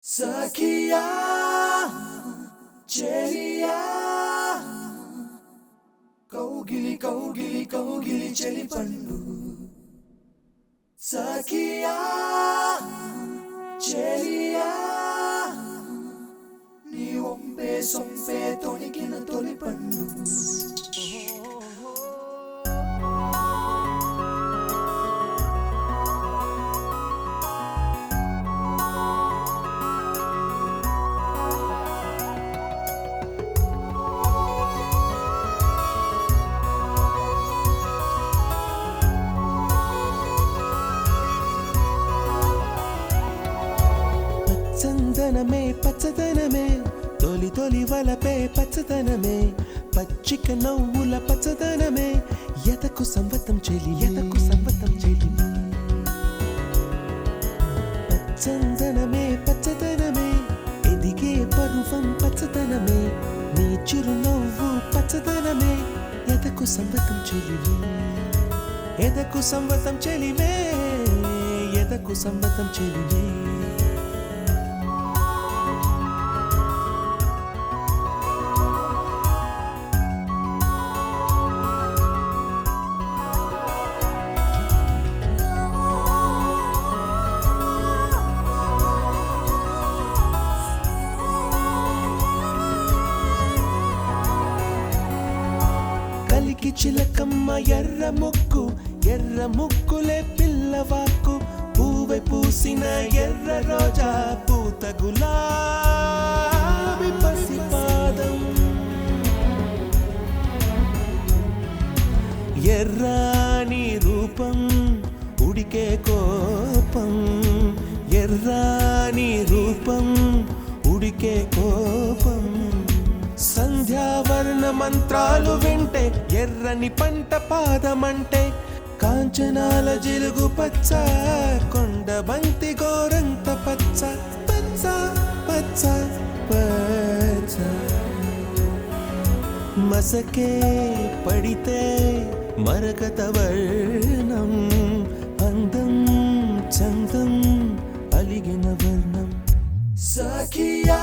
సఖియా చెలియా కౌగిలి కౌగిలి కౌగిలి చెలి పండు సఖియా చెలియా నీ ఒంపే సొంపే తొణికిన తొలి పండు చందనమే పచ్చదనమే తొలి తొలి వలపే పచ్చదనమే పచ్చిక నవ్వుల పచ్చదనమే ఎదకు సంవతం చెలి పచ్చందనమే పచ్చదనమే ఎదిగే పరువం పచ్చదనమే నీ చిరునవ్వు పచ్చదనమే ఎదకు సంవతం చెలివే ఎదకు సంవతం చెలివే ఎదకు సంవతం చెలివే కలికి చిలకమ్మ ఎర్ర ముక్కులే పిల్లవాకు పూవె పూసిన ఎర్ర రోజా పూత గులాబీ పసిపాదం ఎర్రాని రూపం ఉడికే కోపం ఎర్రాని రూపం ఉడికే కోపం సంధ్యావర్ణ మంత్రాలు వింటే ఎర్రని పంట పాదమంటే కాంచనాల జిలుగు పచ్చ కొండ బంతి గోరంత పచ్చ పచ్చ పచ్చ పచ్చ మసకే పడితే మరకత వర్ణం అందం చందం అలిగిన వర్ణం సఖియా